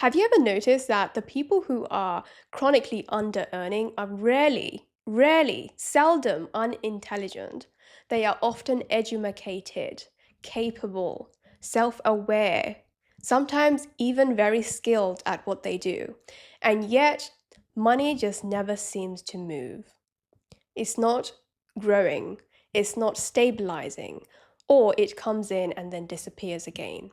Have you ever noticed that the people who are chronically under-earning are seldom unintelligent? They are often educated, capable, self-aware, sometimes even very skilled at what they do. And yet, money just never seems to move. It's not growing, it's not stabilizing, or it comes in and then disappears again.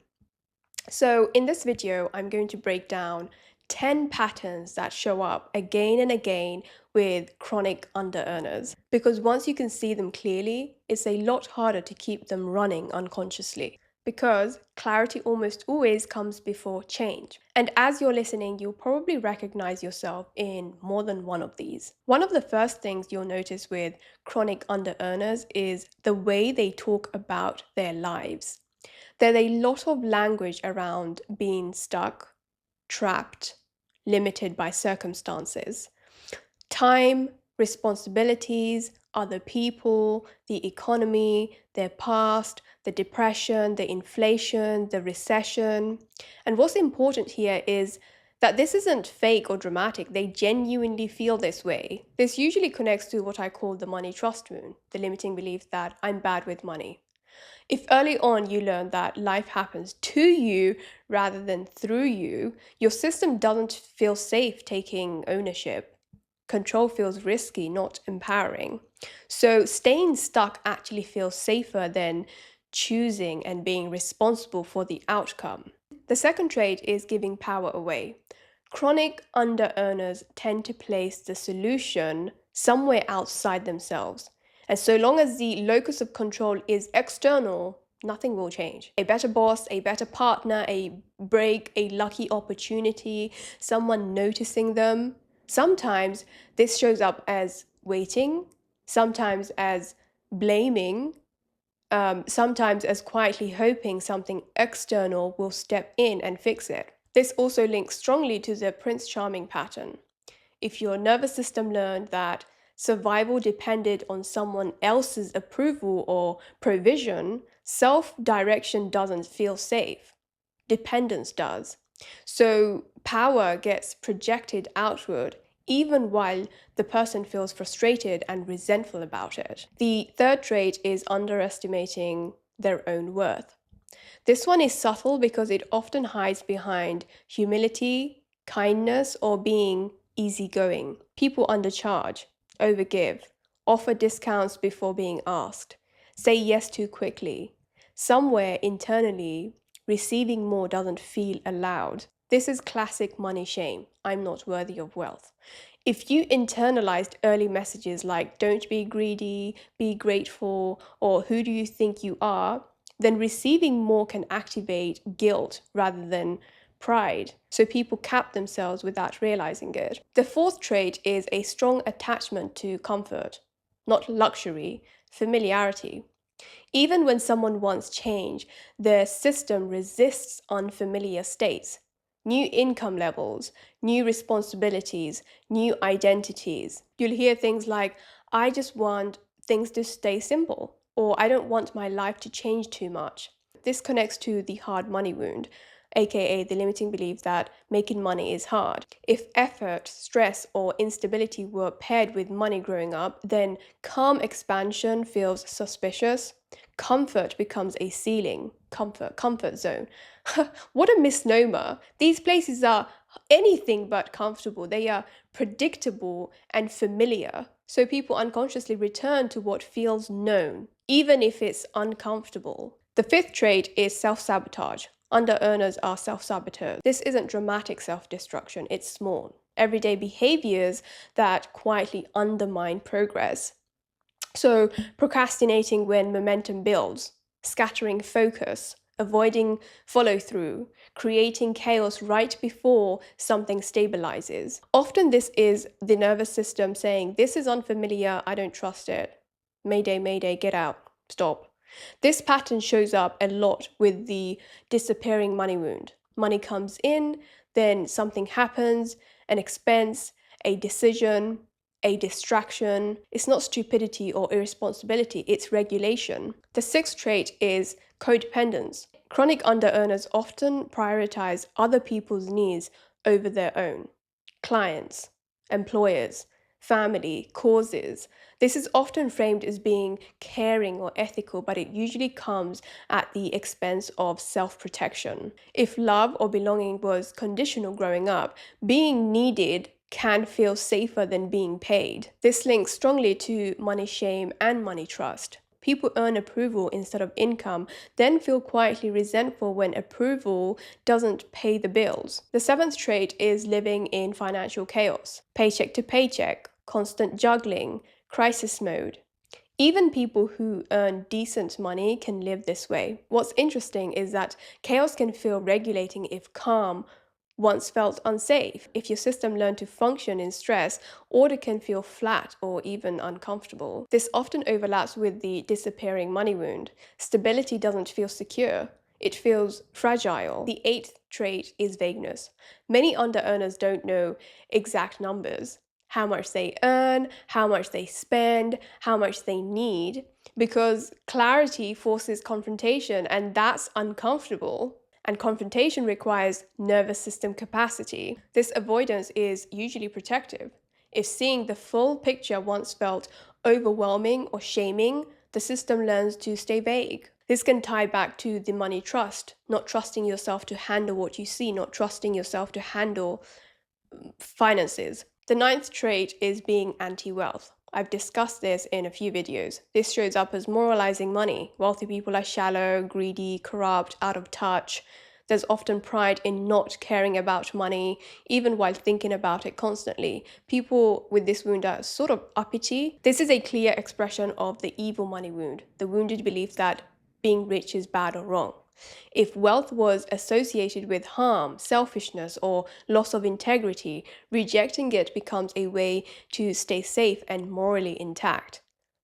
So in this video, I'm going to break down 10 patterns that show up again and again with chronic under-earners. Because once you can see them clearly, it's a lot harder to keep them running unconsciously. Because clarity almost always comes before change. And as you're listening, you'll probably recognize yourself in more than one of these. One of the first things you'll notice with chronic under-earners is the way they talk about their lives. There's a lot of language around being stuck, trapped, limited by circumstances. Time, responsibilities, other people, the economy, their past, the depression, the inflation, the recession. And what's important here is that this isn't fake or dramatic. They genuinely feel this way. This usually connects to what I call the money trust wound, the limiting belief that I'm bad with money. If early on you learn that life happens to you rather than through you, your system doesn't feel safe taking ownership. Control feels risky, not empowering. So staying stuck actually feels safer than choosing and being responsible for the outcome. The second trait is giving power away. Chronic under-earners tend to place the solution somewhere outside themselves. And so long as the locus of control is external, nothing will change. A better boss, a better partner, a break, a lucky opportunity, someone noticing them. Sometimes this shows up as waiting, sometimes as blaming, sometimes as quietly hoping something external will step in and fix it. This also links strongly to the Prince Charming pattern. If your nervous system learned that survival depended on someone else's approval or provision, self-direction doesn't feel safe. Dependence does. So power gets projected outward, even while the person feels frustrated and resentful about it. The third trait is underestimating their own worth. This one is subtle because it often hides behind humility, kindness, or being easygoing. People undercharge, overgive, offer discounts before being asked, say yes too quickly. Somewhere internally, receiving more doesn't feel allowed. This is classic money shame. I'm not worthy of wealth. If you internalized early messages like don't be greedy, be grateful, or who do you think you are, then receiving more can activate guilt rather than pride. So people cap themselves without realizing it. The fourth trait is a strong attachment to comfort, not luxury, familiarity. Even when someone wants change, their system resists unfamiliar states. New income levels, new responsibilities, new identities. You'll hear things like, I just want things to stay simple, or I don't want my life to change too much. This connects to the hard money wound, aka the limiting belief that making money is hard. If effort, stress, or instability were paired with money growing up, then calm expansion feels suspicious. Comfort becomes a ceiling. Comfort zone. What a misnomer. These places are anything but comfortable. They are predictable and familiar. So people unconsciously return to what feels known, even if it's uncomfortable. The fifth trait is self-sabotage. Under-earners are self-saboteurs. This isn't dramatic self-destruction, it's small, everyday behaviors that quietly undermine progress. So procrastinating when momentum builds, scattering focus, avoiding follow-through, creating chaos right before something stabilizes. Often this is the nervous system saying, this is unfamiliar, I don't trust it. Mayday, mayday, get out, stop. This pattern shows up a lot with the disappearing money wound. Money comes in, then something happens, an expense, a decision, a distraction. It's not stupidity or irresponsibility, it's regulation. The sixth trait is codependence. Chronic under-earners often prioritize other people's needs over their own. Clients, employers, family, causes. This is often framed as being caring or ethical, but it usually comes at the expense of self-protection. If love or belonging was conditional growing up, being needed can feel safer than being paid. This links strongly to money shame and money trust. People earn approval instead of income, then feel quietly resentful when approval doesn't pay the bills. The seventh trait is living in financial chaos. Paycheck to paycheck, constant juggling, crisis mode. Even people who earn decent money can live this way. What's interesting is that chaos can feel regulating if calm once felt unsafe. If your system learned to function in stress, order can feel flat or even uncomfortable. This often overlaps with the disappearing money wound. Stability doesn't feel secure. It feels fragile. The eighth trait is vagueness. Many under-earners don't know exact numbers, how much they earn, how much they spend, how much they need, because clarity forces confrontation, and that's uncomfortable. And confrontation requires nervous system capacity. This avoidance is usually protective. If seeing the full picture once felt overwhelming or shaming, the system learns to stay vague. This can tie back to the money trust, not trusting yourself to handle what you see, not trusting yourself to handle finances. The ninth trait is being anti-wealth. I've discussed this in a few videos. This shows up as moralizing money. Wealthy people are shallow, greedy, corrupt, out of touch. There's often pride in not caring about money, even while thinking about it constantly. People with this wound are sort of uppity. This is a clear expression of the evil money wound, the wounded belief that being rich is bad or wrong. If wealth was associated with harm, selfishness, or loss of integrity, rejecting it becomes a way to stay safe and morally intact.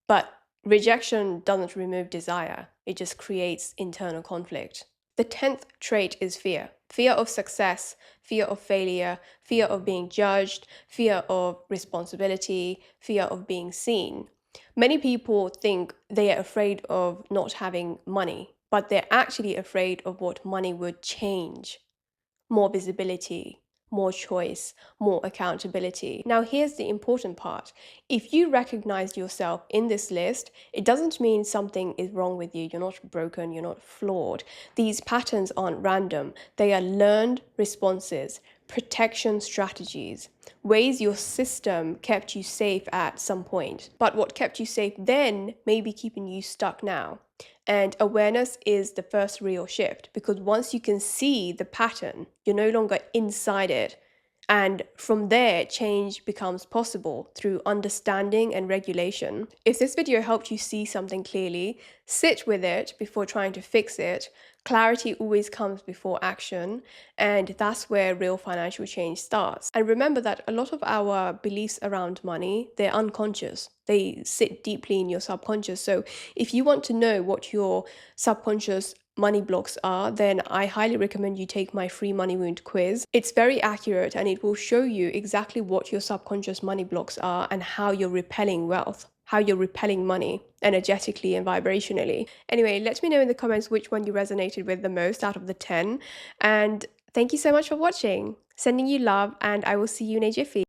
But rejection doesn't remove desire, it just creates internal conflict. The 10th trait is fear. Fear of success, fear of failure, fear of being judged, fear of responsibility, fear of being seen. Many people think they are afraid of not having money, but they're actually afraid of what money would change. More visibility, more choice, more accountability. Now, here's the important part. If you recognize yourself in this list, it doesn't mean something is wrong with you. You're not broken, you're not flawed. These patterns aren't random. They are learned responses, protection strategies, ways your system kept you safe at some point. But what kept you safe then may be keeping you stuck now. And awareness is the first real shift, because once you can see the pattern, you're no longer inside it. And from there, change becomes possible through understanding and regulation. If this video helped you see something clearly, sit with it before trying to fix it. Clarity always comes before action, and that's where real financial change starts. And remember that a lot of our beliefs around money, they're unconscious. They sit deeply in your subconscious. So if you want to know what your subconscious money blocks are, then I highly recommend you take my free money wound quiz. It's very accurate and it will show you exactly what your subconscious money blocks are and how you're repelling wealth, how you're repelling money energetically and vibrationally. Anyway, let me know in the comments which one you resonated with the most out of the 10. And thank you so much for watching. Sending you love, and I will see you in a jiffy.